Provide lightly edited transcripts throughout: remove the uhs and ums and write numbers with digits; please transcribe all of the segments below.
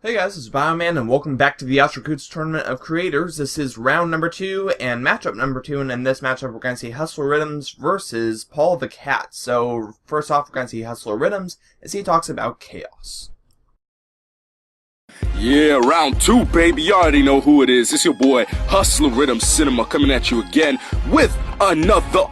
Hey guys, this is Bioman, and welcome back to the Yeousch Recruits Tournament of Creators. This is round number 2 and matchup number 2, and in this matchup we're going to see HustlaRiddimz versus PaulTheCat. So, first off, we're going to see HustlaRiddimz as he talks about chaos. Yeah, round 2, baby. You already know who it is. It's your boy, HustlaRiddimz Cinema, coming at you again with another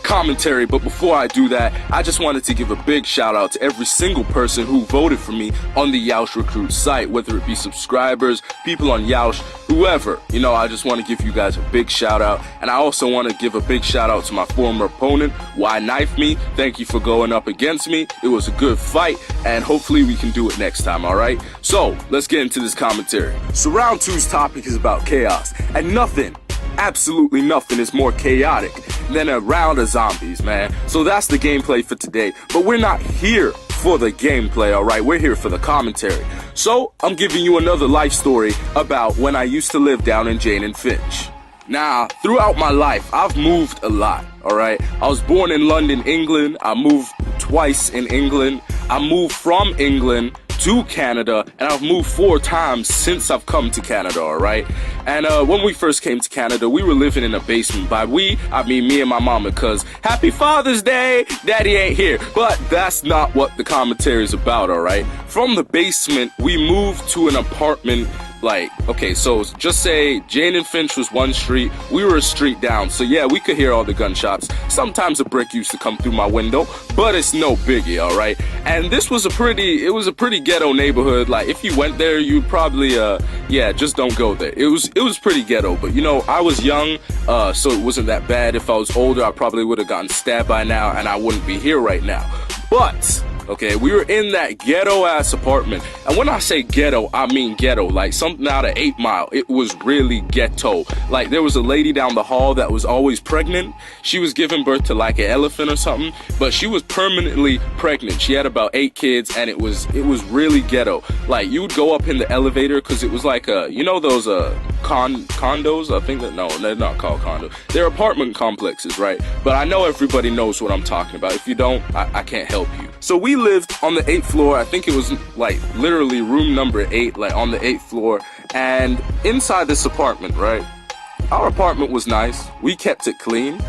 commentary. But before I do that, I just wanted to give a big shout out to every single person who voted for me on the Yeousch Recruits site, whether it be subscribers, people on Yeousch, whoever. You know, I just want to give you guys a big shout out. And I also want to give a big shout out to my former opponent, Why Knife Me. Thank you for going up against me. It was a good fight, and hopefully we can do it next time, alright? So, let's get into this commentary. So round 2's topic is about chaos, and nothing, absolutely nothing is more chaotic than a round of zombies, man. So that's the gameplay for today. But we're not here for the gameplay, alright? We're here for the commentary. So I'm giving you another life story about when I used to live down in Jane and Finch. Now, throughout my life, I've moved a lot, alright? I was born in London, England. I moved twice in England. I moved from England to Canada, and I've moved 4 times since I've come to Canada, alright? And when we first came to Canada, we were living in a basement. By we, I mean me and my mama, cause Happy Father's Day, Daddy ain't here. But that's not what the commentary is about, alright? From the basement, we moved to an apartment. Like, okay, so just say Jane and Finch was one street, we were a street down, so yeah, we could hear all the gunshots. Sometimes a brick used to come through my window, but it's no biggie, alright? And this was a pretty ghetto neighborhood. Like, if you went there, you'd probably, yeah, just don't go there. It was pretty ghetto, but you know, I was young, so it wasn't that bad. If I was older, I probably would have gotten stabbed by now, and I wouldn't be here right now. But okay, we were in that ghetto-ass apartment. And when I say ghetto, I mean ghetto. Like, something out of 8 Mile. It was really ghetto. Like, there was a lady down the hall that was always pregnant. She was giving birth to, like, an elephant or something. But she was permanently pregnant. She had about 8 kids, and it was really ghetto. Like, you would go up in the elevator, because it was like, you know those, condos? I think that, no, they're not called condos. They're apartment complexes, right? But I know everybody knows what I'm talking about. If you don't, I can't help you. So we lived on the 8th floor. I think it was like literally room number 8, like on the 8th floor. And inside this apartment, right? Our apartment was nice. We kept it clean.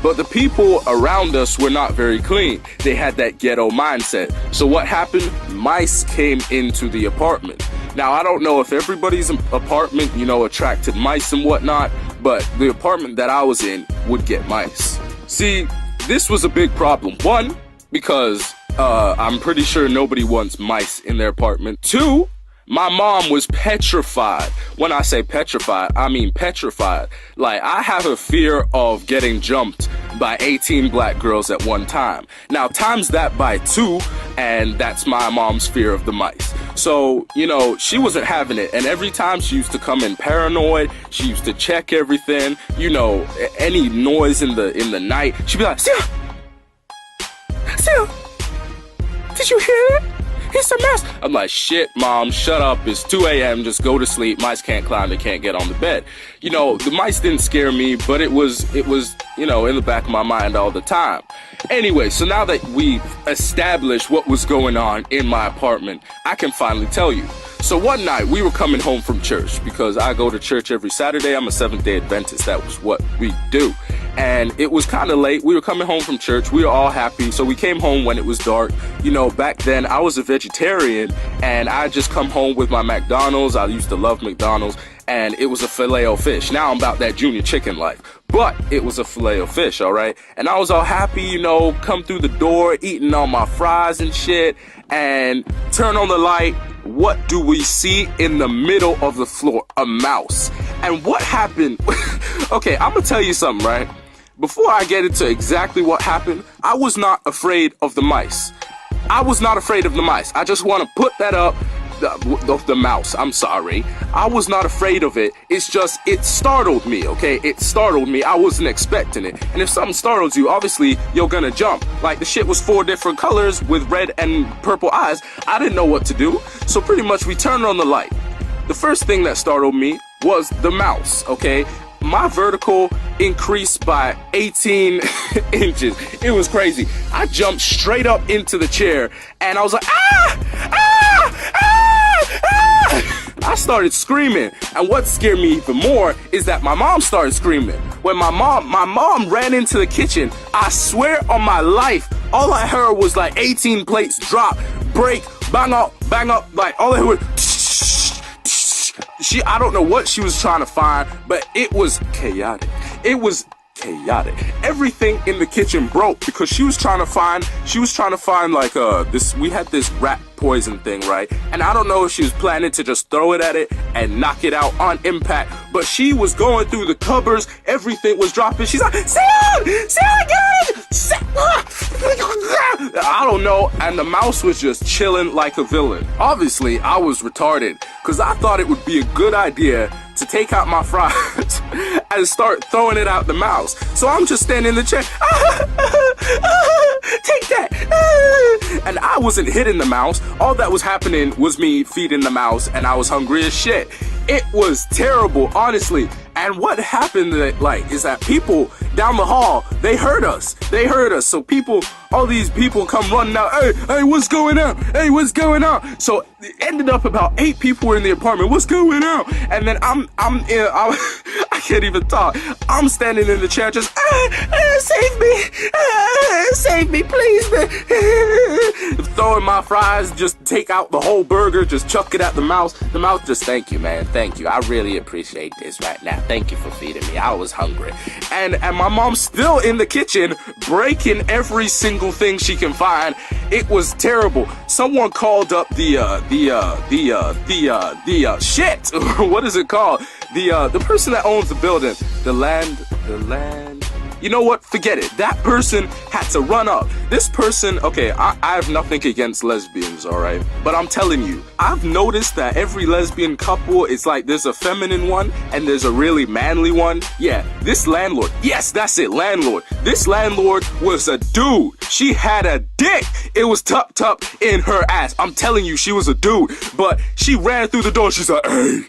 But the people around us were not very clean. They had that ghetto mindset. So what happened? Mice came into the apartment. Now, I don't know if everybody's apartment, you know, attracted mice and whatnot, but the apartment that I was in would get mice. See, this was a big problem. 1, because I'm pretty sure nobody wants mice in their apartment. 2, my mom was petrified. When I say petrified, I mean petrified. Like, I have a fear of getting jumped by 18 black girls at one time. Now, times that by 2, and that's my mom's fear of the mice. So, you know, she wasn't having it. And every time she used to come in paranoid, she used to check everything. You know, any noise in the night, she'd be like, Sia! Did you hear it? It's a mouse. I'm like, shit, mom, shut up. It's 2 a.m. Just go to sleep. Mice can't climb. They can't get on the bed. You know, the mice didn't scare me, but it was, you know, in the back of my mind all the time. Anyway, so now that we've established what was going on in my apartment, I can finally tell you. So one night we were coming home from church, because I go to church every Saturday. I'm a Seventh-day Adventist. That was what we do. And it was kind of late. We were coming home from church. We were all happy. So we came home when it was dark. You know, back then I was a vegetarian, and I just come home with my McDonald's. I used to love McDonald's, and it was a Filet-O-Fish. Now I'm about that junior chicken life, but it was a Filet-O-Fish, all right? And I was all happy, you know, come through the door, eating all my fries and shit, and turn on the light. What do we see in the middle of the floor? A mouse. And what happened? Okay, I'm gonna tell you something, right? Before I get into exactly what happened, I was not afraid of the mice. I was not afraid of the mice. I just want to put that up. The mouse, I'm sorry. I was not afraid of it. It's just, it startled me, okay? It startled me. I wasn't expecting it. And if something startles you, obviously, you're gonna jump. Like, the shit was 4 different colors with red and purple eyes. I didn't know what to do. So pretty much we turned on the light. The first thing that startled me was the mouse, okay? My vertical increased by 18 inches. It was crazy. I jumped straight up into the chair, and I was like, ah! Ah! Ah! started screaming. And what scared me even more is that my mom started screaming. When my mom ran into the kitchen, I swear on my life, all I heard was like 18 plates drop, break, bang up, like all I heard was I don't know what she was trying to find, but it was chaotic. It was chaotic. Everything in the kitchen broke because she was trying to find like we had this rat poison thing, right? And I don't know if she was planning to just throw it at it and knock it out on impact, but she was going through the cupboards, everything was dropping. She's like, Sam, get it! I don't know, and the mouse was just chilling like a villain. Obviously, I was retarded, because I thought it would be a good idea to take out my fries and start throwing it out the mouse. So I'm just standing in the chair, take that, and I wasn't hitting the mouse. All that was happening was me feeding the mouse, and I was hungry as shit. It was terrible, honestly. And what happened is that people down the hall, they heard us. So all these people come running out. Hey, what's going on? Hey, what's going on? So it ended up about 8 people were in the apartment. What's going on? And then I can't even talk. I'm standing in the chair just, save me, please. Throwing my fries, just take out the whole burger, just chuck it at the mouse. The mouse just, thank you, man. Thank you. I really appreciate this right now. Thank you for feeding me. I was hungry. And my mom's still in the kitchen, breaking every single thing she can find. It was terrible. Someone called up the shit. What is it called? The person that owns the building. The land. You know what? Forget it. That person had to run up. This person, okay, I have nothing against lesbians, alright? But I'm telling you, I've noticed that every lesbian couple is like there's a feminine one and there's a really manly one. Yeah, this landlord, yes, that's it, landlord. This landlord was a dude. She had a dick. It was tucked up in her ass. I'm telling you, she was a dude. But she ran through the door. She's like, hey,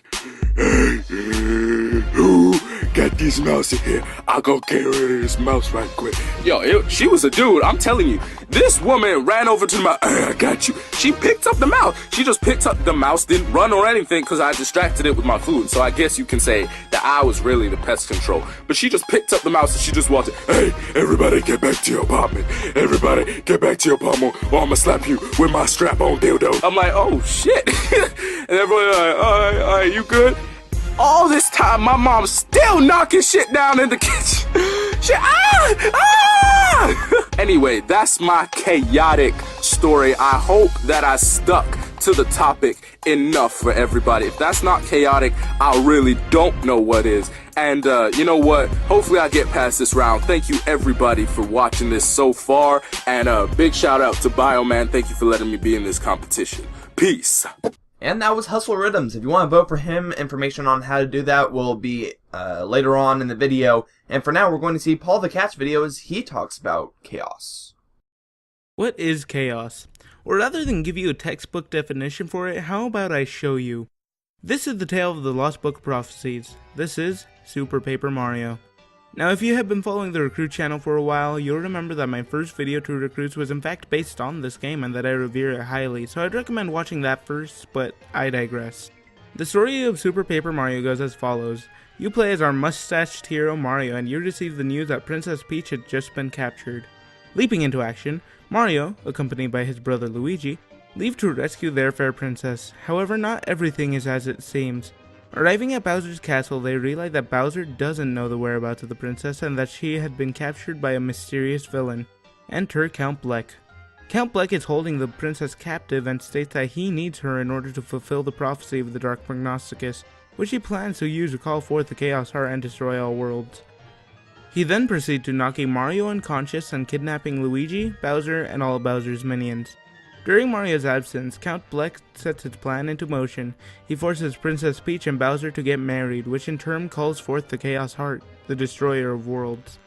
who got this mouse in here? I'll go get rid of this mouse right quick. Yo, she was a dude. I'm telling you. This woman ran over to the mouse. Hey, I got you. She picked up the mouse. She just picked up the mouse, didn't run or anything because I distracted it with my food. So I guess you can say that I was really the pest control. But she just picked up the mouse and she just walked in. Hey, everybody get back to your apartment. Everybody get back to your apartment or I'ma slap you with my strap-on dildo. I'm like, oh shit. And everybody like, all right, you good? All this time, my mom's still knocking shit down in the kitchen. Anyway, that's my chaotic story. I hope that I stuck to the topic enough for everybody. If that's not chaotic, I really don't know what is. And you know what? Hopefully I get past this round. Thank you everybody for watching this so far. And big shout out to Bioman. Thank you for letting me be in this competition. Peace. And that was HustlaRiddimz. If you want to vote for him, information on how to do that will be later on in the video. And for now, we're going to see PaulTheCat's video as he talks about chaos. What is chaos? Or rather than give you a textbook definition for it, how about I show you? This is the tale of the Lost Book of Prophecies. This is Super Paper Mario. Now if you have been following the Recruit channel for a while, you'll remember that my first video to Recruits was in fact based on this game and that I revere it highly, so I'd recommend watching that first, but I digress. The story of Super Paper Mario goes as follows. You play as our mustached hero Mario and you receive the news that Princess Peach had just been captured. Leaping into action, Mario, accompanied by his brother Luigi, leave to rescue their fair princess. However, not everything is as it seems. Arriving at Bowser's castle, they realize that Bowser doesn't know the whereabouts of the princess and that she had been captured by a mysterious villain. Enter Count Bleck. Count Bleck is holding the princess captive and states that he needs her in order to fulfill the prophecy of the Dark Prognosticus, which he plans to use to call forth the Chaos Heart and destroy all worlds. He then proceeds to knocking Mario unconscious and kidnapping Luigi, Bowser, and all of Bowser's minions. During Mario's absence, Count Bleck sets his plan into motion. He forces Princess Peach and Bowser to get married, which in turn calls forth the Chaos Heart, the destroyer of worlds.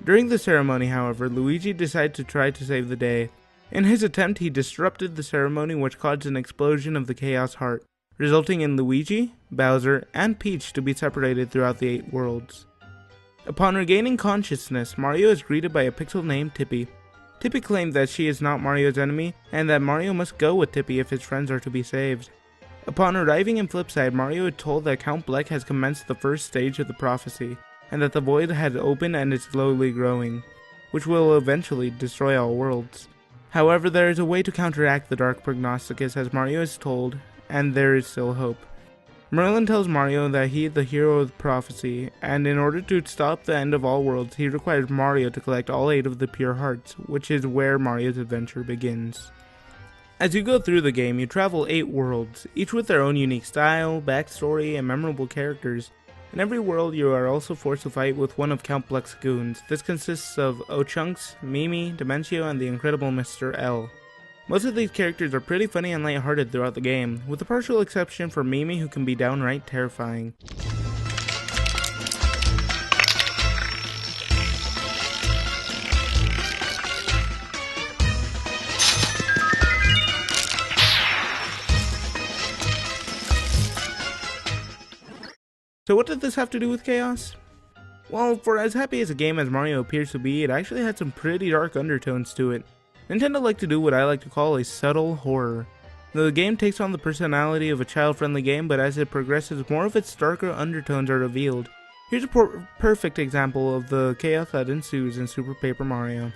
During the ceremony, however, Luigi decides to try to save the day. In his attempt, he disrupted the ceremony, which caused an explosion of the Chaos Heart, resulting in Luigi, Bowser, and Peach to be separated throughout the 8 worlds. Upon regaining consciousness, Mario is greeted by a pixel named Tippy. Tippy claimed that she is not Mario's enemy, and that Mario must go with Tippy if his friends are to be saved. Upon arriving in Flipside, Mario is told that Count Bleck has commenced the first stage of the prophecy, and that the void has opened and is slowly growing, which will eventually destroy all worlds. However, there is a way to counteract the dark prognosticus, as Mario is told, and there is still hope. Merlin tells Mario that he is the hero of the prophecy, and in order to stop the end of all worlds, he requires Mario to collect all 8 of the pure hearts, which is where Mario's adventure begins. As you go through the game, you travel 8 worlds, each with their own unique style, backstory, and memorable characters. In every world, you are also forced to fight with one of Count Bleck's goons. This consists of Ochunks, Mimi, Dimentio, and the incredible Mr. L. Most of these characters are pretty funny and lighthearted throughout the game, with a partial exception for Mimi, who can be downright terrifying. So what did this have to do with chaos? Well, for as happy as a game as Mario appears to be, it actually had some pretty dark undertones to it. Nintendo like to do what I like to call a subtle horror. The game takes on the personality of a child-friendly game, but as it progresses, more of its darker undertones are revealed. Here's a perfect example of the chaos that ensues in Super Paper Mario.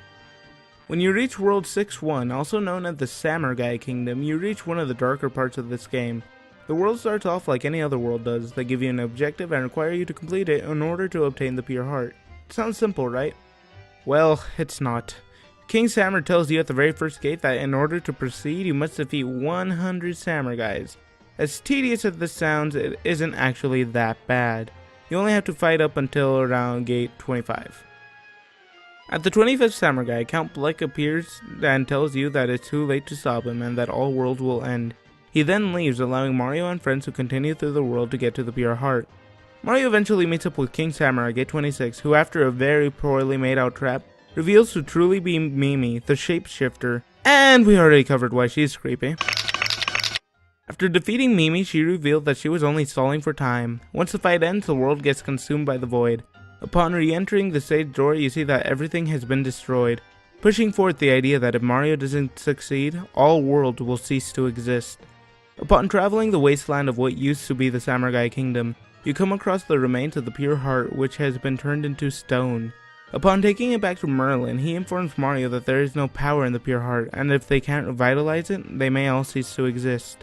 When you reach World 6-1, also known as the Samurai Kingdom, you reach one of the darker parts of this game. The world starts off like any other world does. They give you an objective and require you to complete it in order to obtain the pure heart. Sounds simple, right? Well, it's not. King Samur tells you at the very first gate that in order to proceed, you must defeat 100 samurais. As tedious as this sounds, it isn't actually that bad. You only have to fight up until around gate 25. At the 25th samurai, Count Bleck appears and tells you that it's too late to stop him and that all worlds will end. He then leaves, allowing Mario and friends to continue through the world to get to the pure heart. Mario eventually meets up with King Samur at gate 26, who after a very poorly made out trap, reveals to truly be Mimi, the shapeshifter, and we already covered why she's creepy. After defeating Mimi, she revealed that she was only stalling for time. Once the fight ends, the world gets consumed by the void. Upon re-entering the stage door, you see that everything has been destroyed, pushing forth the idea that if Mario doesn't succeed, all worlds will cease to exist. Upon traveling the wasteland of what used to be the Samurai Kingdom, you come across the remains of the pure heart, which has been turned into stone. Upon taking it back to Merlin, he informs Mario that there is no power in the pure heart, and if they can't revitalize it, they may all cease to exist.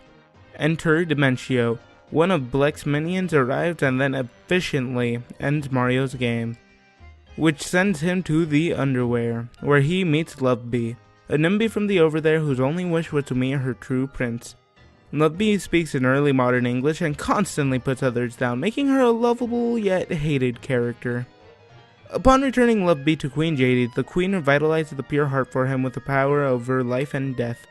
Enter Dimentio. One of Bleck's minions arrives and then efficiently ends Mario's game, which sends him to the underwear, where he meets Lovebee, a NIMBY from the Over There whose only wish was to meet her true prince. Lovebee speaks in early modern English and constantly puts others down, making her a lovable yet hated character. Upon returning Lovebee to Queen Jade, the Queen revitalizes the pure heart for him with the power over life and death.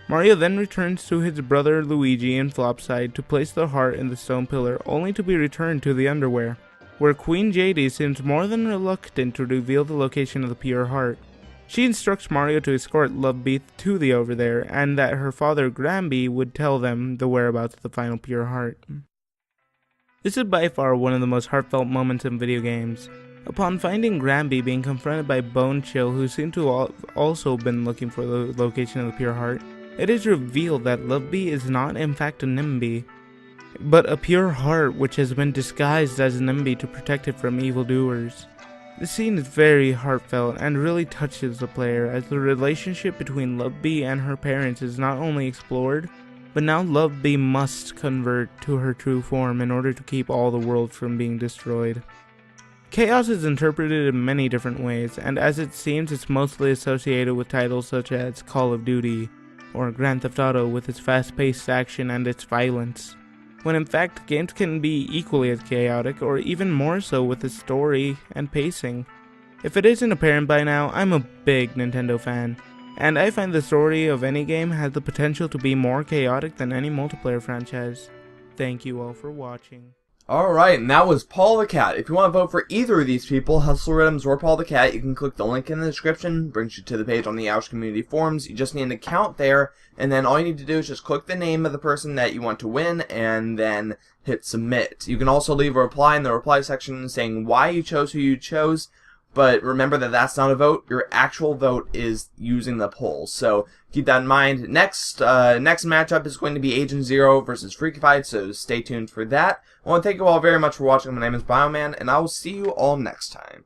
Mario then returns to his brother Luigi in Flopside to place the heart in the stone pillar, only to be returned to the underwear, where Queen Jade seems more than reluctant to reveal the location of the pure heart. She instructs Mario to escort Lovebee to the Over There, and that her father Granby would tell them the whereabouts of the final pure heart. This is by far one of the most heartfelt moments in video games. Upon finding Granby being confronted by Bone Chill, who seem to also been looking for the location of the pure heart, it is revealed that Lovebee is not in fact a NIMBY, but a pure heart which has been disguised as a NIMBY to protect it from evildoers. The scene is very heartfelt and really touches the player, as the relationship between Lovebee and her parents is not only explored, but now Lovebee must convert to her true form in order to keep all the world from being destroyed. Chaos is interpreted in many different ways, and as it seems, it's mostly associated with titles such as Call of Duty or Grand Theft Auto with its fast-paced action and its violence, when in fact games can be equally as chaotic or even more so with its story and pacing. If it isn't apparent by now, I'm a big Nintendo fan, and I find the story of any game has the potential to be more chaotic than any multiplayer franchise. Thank you all for watching. Alright, and that was PaulTheCat. If you want to vote for either of these people, HustlaRiddimz or PaulTheCat, you can click the link in the description. Brings you to the page on the Yeousch community forums. You just need an account there, and then all you need to do is just click the name of the person that you want to win, and then hit submit. You can also leave a reply in the reply section saying why you chose who you chose, But remember that that's not a vote. Your actual vote is using the poll. So keep that in mind. Next matchup is going to be Agent Zero versus Freakified, so stay tuned for that. I want to thank you all very much for watching. My name is Bioman, and I will see you all next time.